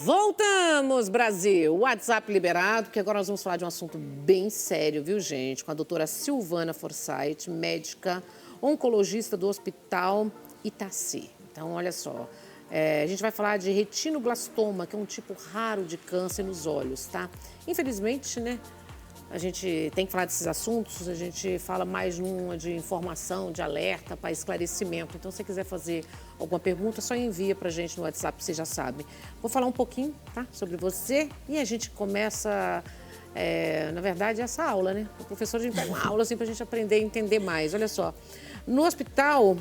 Voltamos, Brasil! WhatsApp liberado, porque agora nós vamos falar de um assunto bem sério, viu, gente? Com a doutora Silvana Forsyth, médica oncologista do Hospital Itaci. Então, olha só, a gente vai falar de retinoblastoma, que é um tipo raro de câncer nos olhos, tá? Infelizmente, né? A gente tem que falar desses assuntos, a gente fala mais numa de informação, de alerta, para esclarecimento. Então, se você quiser fazer alguma pergunta, só envia para a gente no WhatsApp, você já sabe. Vou falar um pouquinho, tá, sobre você e a gente começa, na verdade, essa aula, né? O professor, a gente pega uma aula assim, para a gente aprender e entender mais. Olha só, no hospital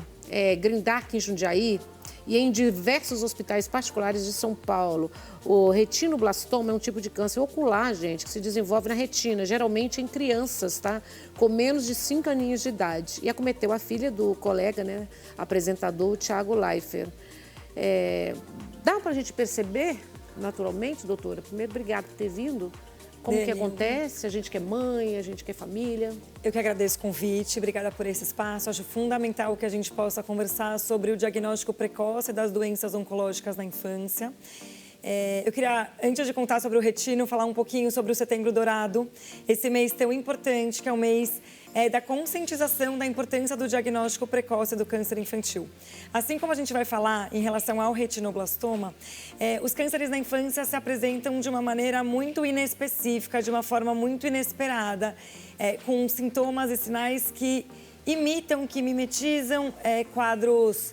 Green Dark em Jundiaí, e em diversos hospitais particulares de São Paulo, o retinoblastoma é um tipo de câncer ocular, gente, que se desenvolve na retina, geralmente em crianças, tá? Com menos de 5 aninhos de idade. E acometeu a filha do colega, né, apresentador, Thiago Leifert. Dá pra gente perceber, naturalmente, doutora? Primeiro, obrigada por ter vindo. Como que acontece? A gente que é mãe, a gente que é família. Eu que agradeço o convite, obrigada por esse espaço. Acho fundamental que a gente possa conversar sobre o diagnóstico precoce das doenças oncológicas na infância. Eu queria, antes de contar sobre o retino, falar um pouquinho sobre o Setembro Dourado. Esse mês tão importante, que é o mês da conscientização da importância do diagnóstico precoce do câncer infantil. Assim como a gente vai falar em relação ao retinoblastoma, os cânceres na infância se apresentam de uma maneira muito inespecífica, de uma forma muito inesperada, com sintomas e sinais que imitam, que mimetizam quadros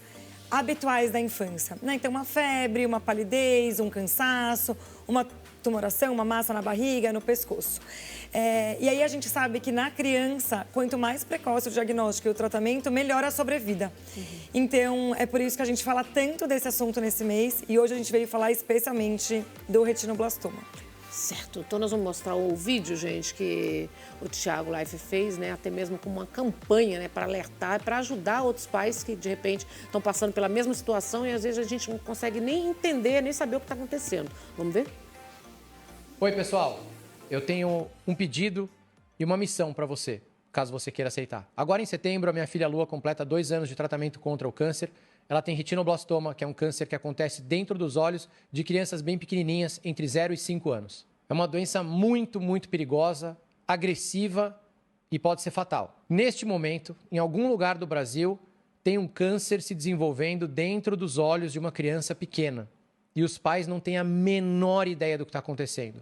habituais da infância, né? Então, uma febre, uma palidez, um cansaço, uma tumoração, uma massa na barriga, no pescoço. E aí a gente sabe que na criança, quanto mais precoce o diagnóstico e o tratamento, melhor a sobrevida. Então, é por isso que a gente fala tanto desse assunto nesse mês e hoje a gente veio falar especialmente do retinoblastoma. Certo, então nós vamos mostrar o vídeo, gente, que o Thiago Leifert fez, né, até mesmo com uma campanha, né, para alertar, para ajudar outros pais que, de repente, estão passando pela mesma situação e, às vezes, a gente não consegue nem entender, nem saber o que está acontecendo. Vamos ver? Oi, pessoal. Eu tenho um pedido e uma missão para você, caso você queira aceitar. Agora, em setembro, a minha filha Lua completa 2 anos de tratamento contra o câncer. Ela tem retinoblastoma, que é um câncer que acontece dentro dos olhos de crianças bem pequenininhas, entre 0 e 5 anos. É uma doença muito, muito perigosa, agressiva e pode ser fatal. Neste momento, em algum lugar do Brasil, tem um câncer se desenvolvendo dentro dos olhos de uma criança pequena. E os pais não têm a menor ideia do que está acontecendo.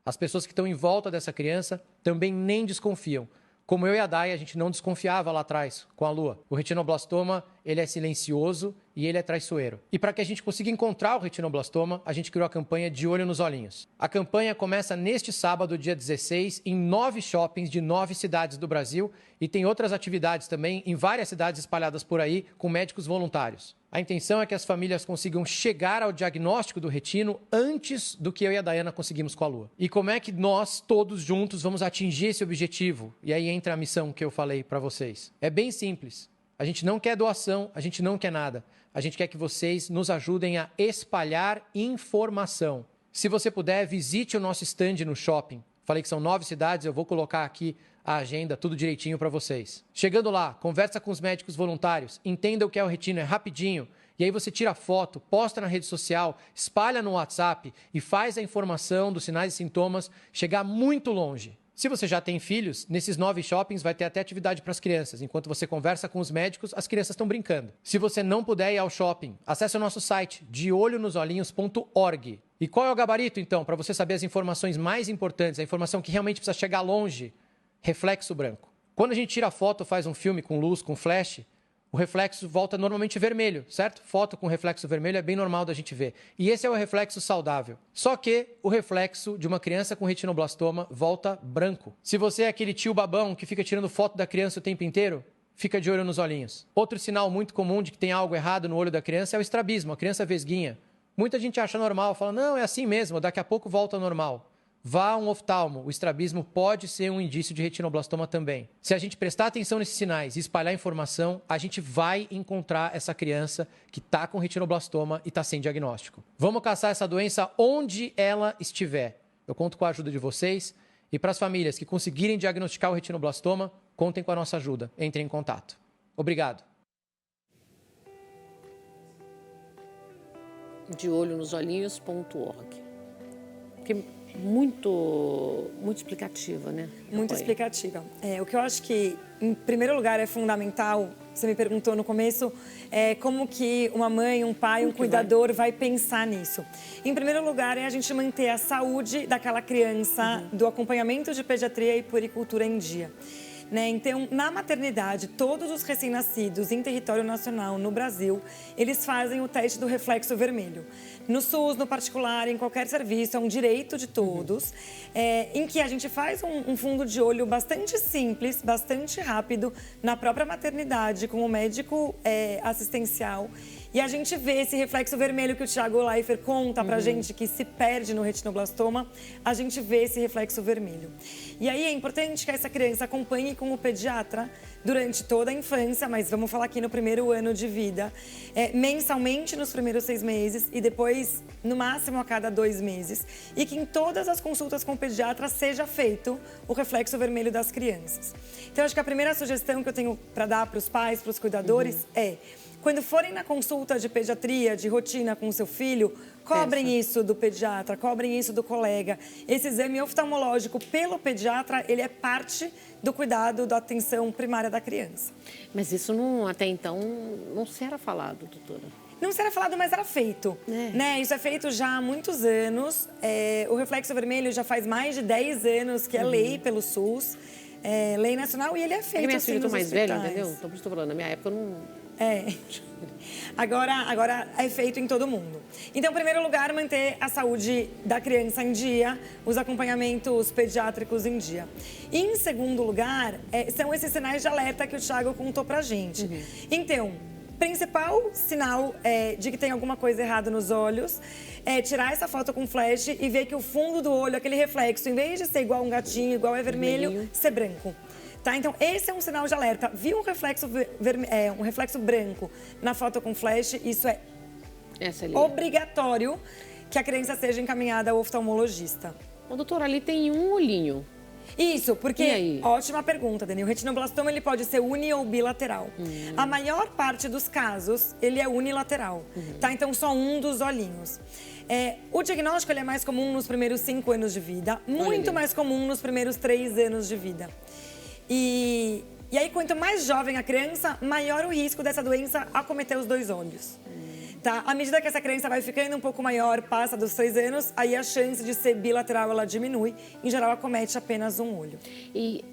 As pessoas que estão em volta dessa criança também nem desconfiam. Como eu e a Day, a gente não desconfiava lá atrás com a Lua. O retinoblastoma, ele é silencioso e ele é traiçoeiro. E para que a gente consiga encontrar o retinoblastoma, a gente criou a campanha De Olho nos Olhinhos. A campanha começa neste sábado, dia 16, em 9 shoppings de 9 cidades do Brasil e tem outras atividades também em várias cidades espalhadas por aí com médicos voluntários. A intenção é que as famílias consigam chegar ao diagnóstico do retino antes do que eu e a Dayana conseguimos com a Lua. E como é que nós, todos juntos, vamos atingir esse objetivo? E aí entra a missão que eu falei para vocês. É bem simples. A gente não quer doação, a gente não quer nada. A gente quer que vocês nos ajudem a espalhar informação. Se você puder, visite o nosso stand no shopping. Falei que são 9 cidades, eu vou colocar aqui a agenda, tudo direitinho para vocês. Chegando lá, conversa com os médicos voluntários, entenda o que é o retino, é rapidinho. E aí você tira foto, posta na rede social, espalha no WhatsApp e faz a informação dos sinais e sintomas chegar muito longe. Se você já tem filhos, nesses 9 shoppings vai ter até atividade para as crianças. Enquanto você conversa com os médicos, as crianças estão brincando. Se você não puder ir ao shopping, acesse o nosso site, deolhonosolhinhos.org. E qual é o gabarito, então, para você saber as informações mais importantes, a informação que realmente precisa chegar longe? Reflexo branco. Quando a gente tira foto, faz um filme com luz, com flash, o reflexo volta normalmente vermelho, certo? Foto com reflexo vermelho é bem normal da gente ver. E esse é o reflexo saudável. Só que o reflexo de uma criança com retinoblastoma volta branco. Se você é aquele tio babão que fica tirando foto da criança o tempo inteiro, fica de olho nos olhinhos. Outro sinal muito comum de que tem algo errado no olho da criança é o estrabismo, a criança vesguinha. Muita gente acha normal, fala, não, é assim mesmo, daqui a pouco volta ao normal. Vá a um oftalmo, o estrabismo pode ser um indício de retinoblastoma também. Se a gente prestar atenção nesses sinais e espalhar informação, a gente vai encontrar essa criança que está com retinoblastoma e está sem diagnóstico. Vamos caçar essa doença onde ela estiver. Eu conto com a ajuda de vocês e para as famílias que conseguirem diagnosticar o retinoblastoma, contem com a nossa ajuda. Entrem em contato. Obrigado. deolhonosolhinhos.org Porque muito explicativa, né? Muito explicativa. O que eu acho que, em primeiro lugar, é fundamental, você me perguntou no começo, como que uma mãe, um pai, um cuidador vai pensar nisso. Em primeiro lugar, é a gente manter a saúde daquela criança, do acompanhamento de pediatria e puericultura em dia. Então, na maternidade, todos os recém-nascidos em território nacional no Brasil, eles fazem o teste do reflexo vermelho. No SUS, no particular, em qualquer serviço, é um direito de todos, em que a gente faz um fundo de olho bastante simples, bastante rápido, na própria maternidade, com o médico assistencial. E a gente vê esse reflexo vermelho que o Thiago Leifert conta pra gente, que se perde no retinoblastoma, a gente vê esse reflexo vermelho. E aí é importante que essa criança acompanhe com o pediatra durante toda a infância, mas vamos falar aqui no primeiro ano de vida, mensalmente nos primeiros 6 meses e depois, no máximo, a cada 2 meses. E que em todas as consultas com o pediatra seja feito o reflexo vermelho das crianças. Então, acho que a primeira sugestão que eu tenho para dar para os pais, para os cuidadores, quando forem na consulta de pediatria, de rotina com o seu filho, cobrem isso do pediatra, cobrem isso do colega. Esse exame oftalmológico pelo pediatra, ele é parte do cuidado, da atenção primária da criança. Mas isso não, até então não se era falado, doutora. Não se era falado, mas era feito. Isso é feito já há muitos anos. O reflexo vermelho já faz mais de 10 anos que é lei pelo SUS. Lei nacional, e ele é feito minha assim filha nos mais velha, hospitais. entendeu? Então, por isso que eu tô falando, na minha época eu não... Agora é feito em todo mundo. Então, em primeiro lugar, manter a saúde da criança em dia, os acompanhamentos pediátricos em dia. E, em segundo lugar, são esses sinais de alerta que o Thiago contou pra gente. Então, principal sinal de que tem alguma coisa errada nos olhos é tirar essa foto com flash e ver que o fundo do olho, aquele reflexo, em vez de ser igual um gatinho, igual é vermelho, ser branco. Tá? Então, esse é um sinal de alerta. Viu um reflexo branco na foto com flash, isso é obrigatório que a criança seja encaminhada ao oftalmologista. Ô, doutora, ali tem um olhinho. Isso, porque, ótima pergunta, Dani. O retinoblastoma ele pode ser uni ou bilateral. A maior parte dos casos, ele é unilateral, tá? Então, só um dos olhinhos. O diagnóstico ele é mais comum nos primeiros 5 anos de vida, muito mais comum nos primeiros 3 anos de vida. E aí, quanto mais jovem a criança, maior o risco dessa doença acometer os 2 olhos. Tá? À medida que essa criança vai ficando um pouco maior, passa dos 3 anos, aí a chance de ser bilateral ela diminui. Em geral, acomete apenas um olho. E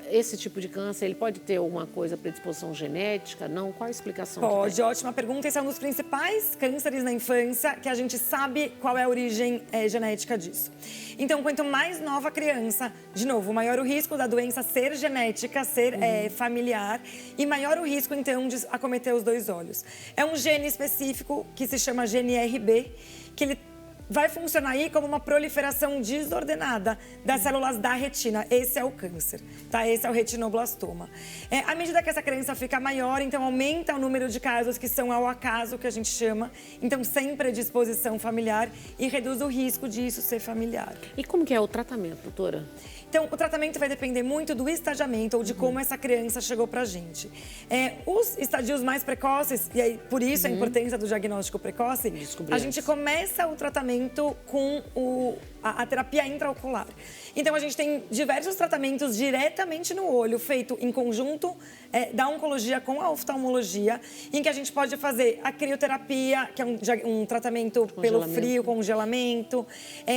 esse tipo de câncer, ele pode ter alguma coisa, predisposição genética? Não? Qual a explicação? Pode, ótima pergunta. Esse é um dos principais cânceres na infância que a gente sabe qual é a origem genética disso. Então, quanto mais nova a criança, de novo, maior o risco da doença ser genética, ser familiar, e maior o risco, então, de acometer os 2 olhos. É um gene específico que se chama gene RB, que ele vai funcionar aí como uma proliferação desordenada das células da retina. Esse é o câncer, tá? Esse é o retinoblastoma. À medida que essa criança fica maior, então aumenta o número de casos que são ao acaso, que a gente chama, então sem predisposição familiar, e reduz o risco disso ser familiar. E como que é o tratamento, doutora? Então, o tratamento vai depender muito do estadiamento ou de como essa criança chegou pra gente. Os estadios mais precoces, e aí por isso a importância do diagnóstico precoce, a gente começa o tratamento com a terapia intraocular. Então, a gente tem diversos tratamentos diretamente no olho, feito em conjunto da oncologia com a oftalmologia, em que a gente pode fazer a crioterapia, que é um tratamento pelo frio, congelamento.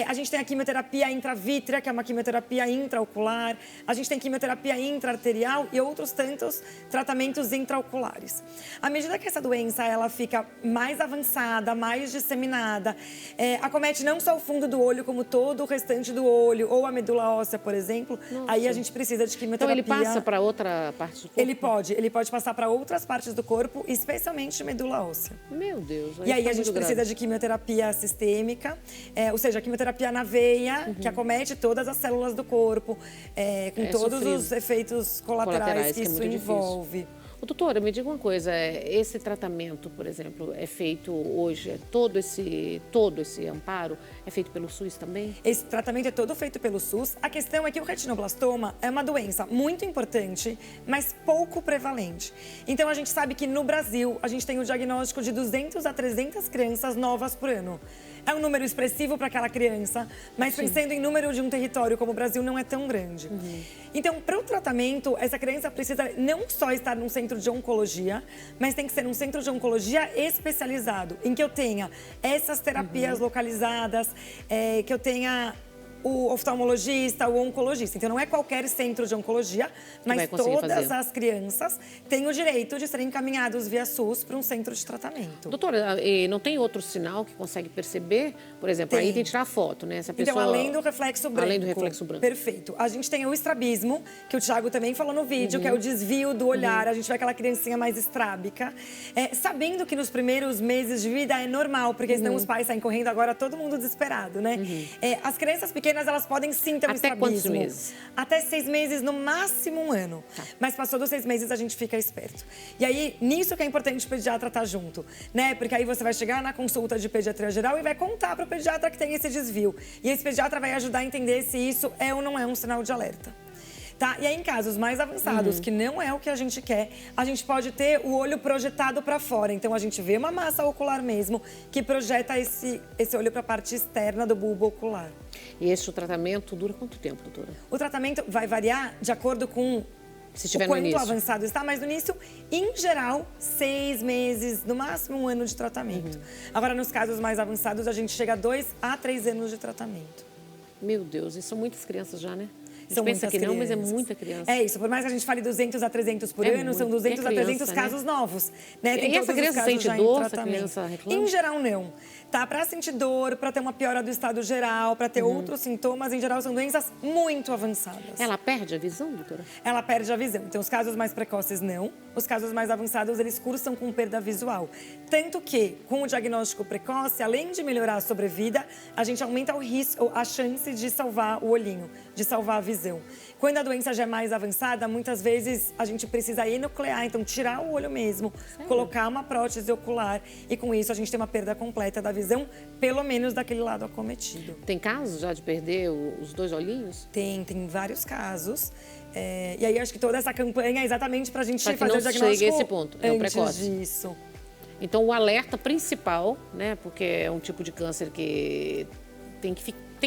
A gente tem a quimioterapia intravítrea, que é uma quimioterapia intraocular. A gente tem quimioterapia intraarterial e outros tantos tratamentos intraoculares. À medida que essa doença ela fica mais avançada, mais disseminada, acomete não só o fundo do olho, como todo o restante do olho, ou a medula óssea, por exemplo, aí a gente precisa de quimioterapia. Então ele passa para outra parte do corpo? Ele pode passar para outras partes do corpo, especialmente medula óssea. Meu Deus. E aí a gente precisa de quimioterapia sistêmica, ou seja, quimioterapia na veia, que acomete todas as células do corpo, com todos os efeitos colaterais que isso envolve. Ô, doutora, me diga uma coisa, esse tratamento, por exemplo, é feito hoje, todo esse amparo é feito pelo SUS também? Sim. Esse tratamento é todo feito pelo SUS. A questão é que o retinoblastoma é uma doença muito importante, mas pouco prevalente. Então, a gente sabe que no Brasil, a gente tem o diagnóstico de 200 a 300 crianças novas por ano. É um número expressivo para aquela criança, mas pensando em número de um território como o Brasil, não é tão grande. Então, para o tratamento, essa criança precisa não só estar num centro de oncologia, mas tem que ser um centro de oncologia especializado, em que eu tenha essas terapias localizadas, que eu tenha o oftalmologista, o oncologista. Então, não é qualquer centro de oncologia, mas todas as crianças têm o direito de serem encaminhados via SUS para um centro de tratamento. Doutora, não tem outro sinal que consegue perceber? Por exemplo, aí tem que tirar a foto, né? Se a pessoa... Então, além do reflexo branco. Além do reflexo branco. Perfeito. A gente tem o estrabismo, que o Thiago também falou no vídeo, que é o desvio do olhar. A gente vê aquela criancinha mais estrábica. Sabendo que nos primeiros meses de vida é normal, porque senão os pais saem correndo agora, todo mundo desesperado, né? As crianças pequenas, elas podem sim ter um estrabismo. Até quantos meses? Até 6 meses, no máximo 1 ano. Tá. Mas passou dos 6 meses, a gente fica esperto. E aí, nisso que é importante o pediatra estar junto, né? Porque aí você vai chegar na consulta de pediatria geral e vai contar para o pediatra que tem esse desvio. E esse pediatra vai ajudar a entender se isso é ou não é um sinal de alerta. Tá? E aí, em casos mais avançados, que não é o que a gente quer, a gente pode ter o olho projetado para fora. Então, a gente vê uma massa ocular mesmo que projeta esse olho para a parte externa do bulbo ocular. E esse tratamento dura quanto tempo, doutora? O tratamento vai variar de acordo com o quanto avançado está, mas no início, em geral, 6 meses, no máximo 1 ano de tratamento. Agora, nos casos mais avançados, a gente chega a 2 a 3 anos de tratamento. Meu Deus, e são muitas crianças já, né? São pensa que crianças. não, mas é muita criança. É isso, por mais que a gente fale 200 a 300 por ano, são 200 a 300 casos novos. Né? Tem essa criança sente dor, essa criança reclama? Em geral, não. Tá? Para sentir dor, para ter uma piora do estado geral, para ter outros sintomas, em geral, são doenças muito avançadas. Ela perde a visão, doutora? Ela perde a visão. Então, os casos mais precoces, não. Os casos mais avançados, eles cursam com perda visual. Tanto que, com o diagnóstico precoce, além de melhorar a sobrevida, a gente aumenta o risco, a chance de salvar o olhinho, de salvar a visão. Quando a doença já é mais avançada, muitas vezes a gente precisa enuclear, então tirar o olho mesmo, colocar uma prótese ocular e com isso a gente tem uma perda completa da visão, pelo menos daquele lado acometido. Tem casos já de perder os 2 olhinhos? Tem vários casos. E aí acho que toda essa campanha é exatamente para a gente fazer o diagnóstico chegue a esse ponto, é o precoce. Disso. Então o alerta principal, né, porque é um tipo de câncer que tem que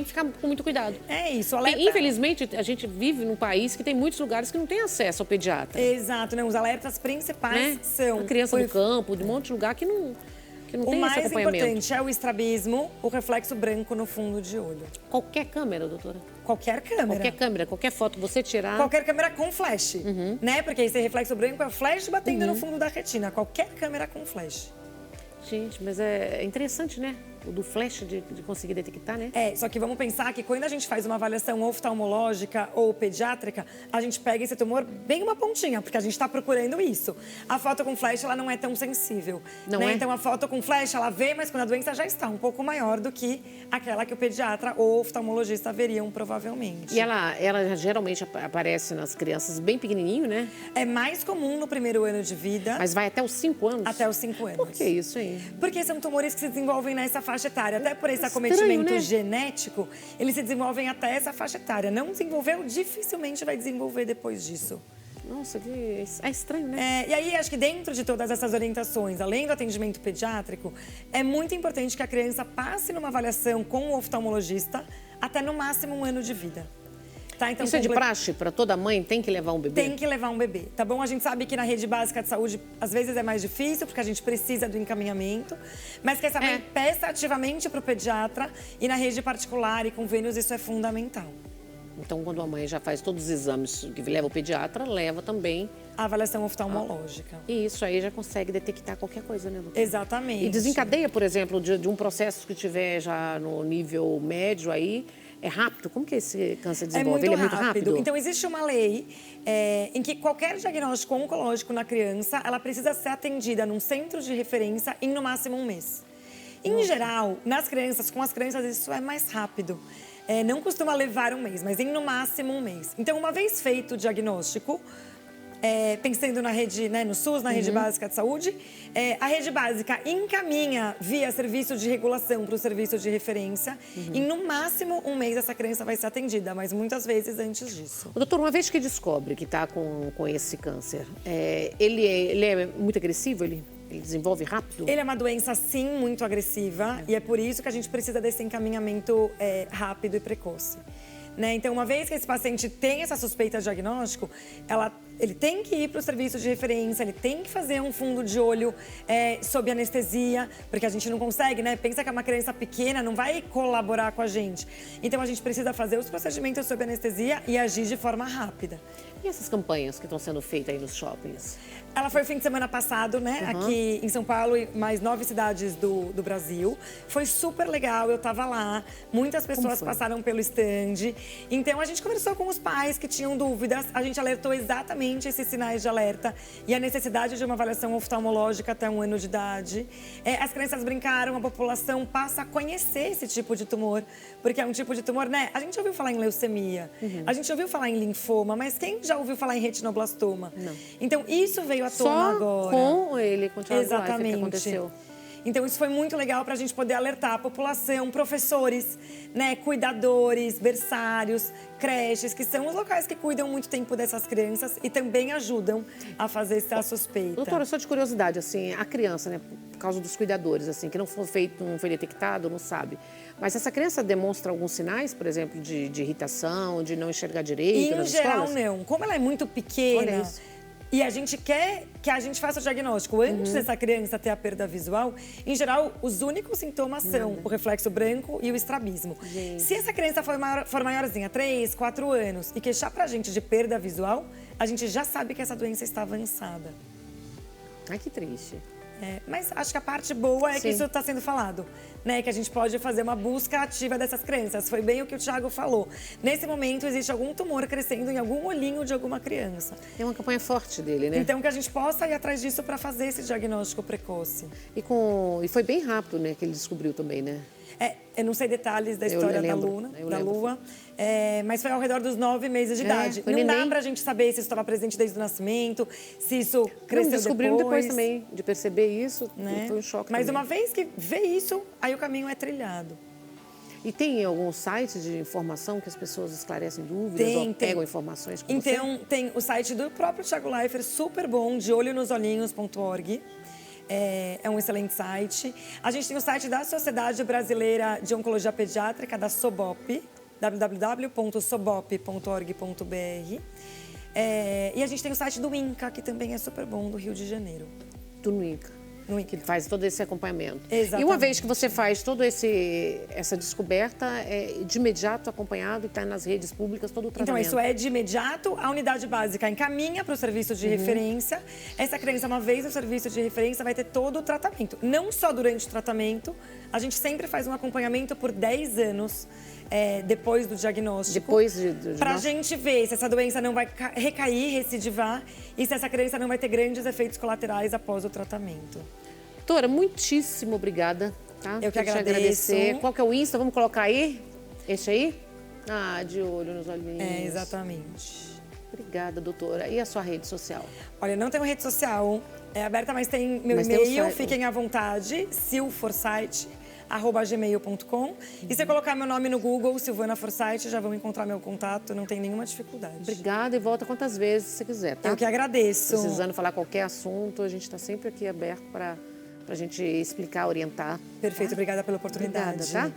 ficar com muito cuidado. É isso, alerta... Infelizmente, a gente vive num país que tem muitos lugares que não tem acesso ao pediatra. Exato, né? Os alertas principais são... A criança no campo, de um monte de lugar que não tem esse acompanhamento. O mais importante é o estrabismo, o reflexo branco no fundo de olho. Qualquer câmera, doutora? Qualquer câmera. Qualquer câmera, qualquer foto que você tirar... Qualquer câmera com flash, né? Porque esse reflexo branco é o flash batendo no fundo da retina. Qualquer câmera com flash. Gente, mas é interessante, né? O do flash de conseguir detectar, né? Só que vamos pensar que quando a gente faz uma avaliação oftalmológica ou pediátrica, a gente pega esse tumor bem uma pontinha, porque a gente está procurando isso. A foto com flash, ela não é tão sensível. Não né? é? Então, a foto com flash, ela vê, mas quando a doença já está um pouco maior do que aquela que o pediatra ou oftalmologista veriam, provavelmente. E ela geralmente aparece nas crianças bem pequenininho, né? É mais comum no primeiro ano de vida. Mas vai até os 5 anos? Até os 5 anos. Por que isso, hein? Porque são tumores que se desenvolvem nessa faixa etária. Até por esse acometimento genético, eles se desenvolvem até essa faixa etária. Não desenvolveu, dificilmente vai desenvolver depois disso. Nossa, é estranho, né? E aí, acho que dentro de todas essas orientações, além do atendimento pediátrico, é muito importante que a criança passe numa avaliação com o oftalmologista até no máximo 1 ano de vida. Tá, então, isso é de praxe? Para toda mãe tem que levar um bebê? Tem que levar um bebê, tá bom? A gente sabe que na rede básica de saúde, às vezes é mais difícil, porque a gente precisa do encaminhamento. Mas que essa mãe peça ativamente para o pediatra e na rede particular e convênios, isso é fundamental. Então, quando a mãe já faz todos os exames que leva o pediatra, leva também a avaliação oftalmológica. E isso aí já consegue detectar qualquer coisa, né, doutora? Exatamente. E desencadeia, por exemplo, de um processo que tiver já no nível médio aí, é rápido? Como que esse câncer desenvolve? Ele é muito rápido? Então, existe uma lei em que qualquer diagnóstico oncológico na criança, ela precisa ser atendida num centro de referência em no máximo 1 mês. Em geral, nas crianças, com as crianças, isso é mais rápido. Não costuma levar 1 mês, mas em no máximo 1 mês. Então, uma vez feito o diagnóstico, pensando na rede, né, no SUS, na rede básica de saúde. A rede básica encaminha via serviço de regulação para o serviço de referência. E no máximo 1 mês essa criança vai ser atendida, mas muitas vezes antes disso. Doutor, uma vez que descobre que está com esse câncer, ele é muito agressivo? Ele desenvolve rápido? Ele é uma doença, sim, muito agressiva. E é por isso que a gente precisa desse encaminhamento rápido e precoce. Né? Então, uma vez que esse paciente tem essa suspeita de diagnóstico, ele tem que ir para o serviço de referência, ele tem que fazer um fundo de olho sob anestesia, porque a gente não consegue, né? Pensa que é uma criança pequena, não vai colaborar com a gente. Então, a gente precisa fazer os procedimentos sob anestesia e agir de forma rápida. E essas campanhas que estão sendo feitas aí nos shoppings? Ela foi o fim de semana passado, né? Aqui em São Paulo e mais 9 cidades do Brasil. Foi super legal, eu tava lá. Muitas pessoas passaram pelo stand. Então, a gente conversou com os pais que tinham dúvidas. A gente alertou exatamente esses sinais de alerta e a necessidade de uma avaliação oftalmológica até 1 ano de idade. As crianças brincaram, a população passa a conhecer esse tipo de tumor. Porque é um tipo de tumor, né? A gente ouviu falar em leucemia, a gente ouviu falar em linfoma, mas quem já ouviu falar em retinoblastoma? Não. Então, isso veio à tona Só agora. com ele, com o Thiago Leifert, Exatamente. que aconteceu. Então, isso foi muito legal para a gente poder alertar a população, professores, né, cuidadores, berçários, creches, que são os locais que cuidam muito tempo dessas crianças e também ajudam a fazer essa suspeita. Doutora, só de curiosidade, assim, a criança, né, por causa dos cuidadores, assim, que não foi detectado, não sabe. Mas essa criança demonstra alguns sinais, por exemplo, de irritação, de não enxergar direito nas geral, escolas? não. Como ela é muito pequena e a gente quer que a gente faça o diagnóstico antes dessa criança ter a perda visual, em geral, os únicos sintomas são o reflexo branco e o estrabismo. Se essa criança for maiorzinha, 3, 4 anos, e queixar pra gente de perda visual, a gente já sabe que essa doença está avançada. Ai, que triste. Mas acho que a parte boa é que isso está sendo falado, né? Que a gente pode fazer uma busca ativa dessas crianças. Foi bem o que o Thiago falou. Nesse momento, existe algum tumor crescendo em algum olhinho de alguma criança. É uma campanha forte dele, né? Então, que a gente possa ir atrás disso para fazer esse diagnóstico precoce. E foi bem rápido, né, que ele descobriu também, né? Eu não sei detalhes da história da Lua, mas foi ao redor dos 9 meses de idade. Não dá pra gente saber se isso estava presente desde o nascimento, se isso cresceu descobriram depois também, de perceber isso, né? Foi um choque Mas também. uma vez que vê isso, aí o caminho é trilhado. E tem algum site de informação que as pessoas esclarecem dúvidas ou pegam informações com você? Então, tem o site do próprio Thiago Leifert, super bom, deolhonosolhinhos.org. É um excelente site. A gente tem o site da Sociedade Brasileira de Oncologia Pediátrica, da SOBOP, www.sobop.org.br. E a gente tem o site do INCA, que também é super bom, do Rio de Janeiro. Do INCA. Que faz todo esse acompanhamento. Exatamente. E uma vez que você faz toda essa descoberta, de imediato acompanhado e está nas redes públicas todo o tratamento. Então, isso é de imediato. A unidade básica encaminha para o serviço de referência. Essa criança, uma vez no serviço de referência, vai ter todo o tratamento. Não só durante o tratamento, a gente sempre faz um acompanhamento por 10 anos depois do diagnóstico. Para a gente ver se essa doença não vai recair, recidivar e se essa criança não vai ter grandes efeitos colaterais após o tratamento. Doutora, muitíssimo obrigada. Tá? Eu que agradeço. Te agradecer. Qual que é o Insta? Vamos colocar aí? Este aí? De olho nos olhinhos. Exatamente. Obrigada, doutora. E a sua rede social? Olha, não tenho rede social aberta, mas tem meu e-mail. Fiquem à vontade, silforsyth@gmail.com. E se eu colocar meu nome no Google, Silvana Forsyth, já vão encontrar meu contato, não tem nenhuma dificuldade. Obrigada e volta quantas vezes você quiser, tá? Eu que agradeço. Precisando falar qualquer assunto, a gente está sempre aqui aberto para a gente explicar, orientar. Perfeito, tá? Obrigada pela oportunidade. Obrigada, tá?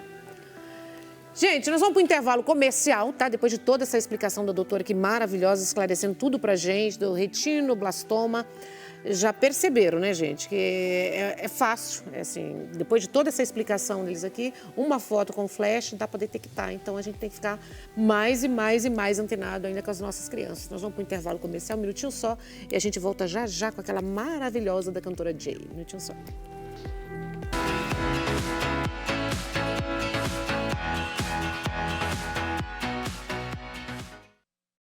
Gente, nós vamos para o intervalo comercial, tá? Depois de toda essa explicação da doutora, que maravilhosa, esclarecendo tudo pra gente, do retinoblastoma. Já perceberam, né, gente, que é fácil, assim, depois de toda essa explicação deles aqui, uma foto com flash dá para detectar. Então, a gente tem que ficar mais e mais e mais antenado ainda com as nossas crianças. Nós vamos para o intervalo comercial, um minutinho só, e a gente volta já já com aquela maravilhosa da cantora Jay. Um minutinho só.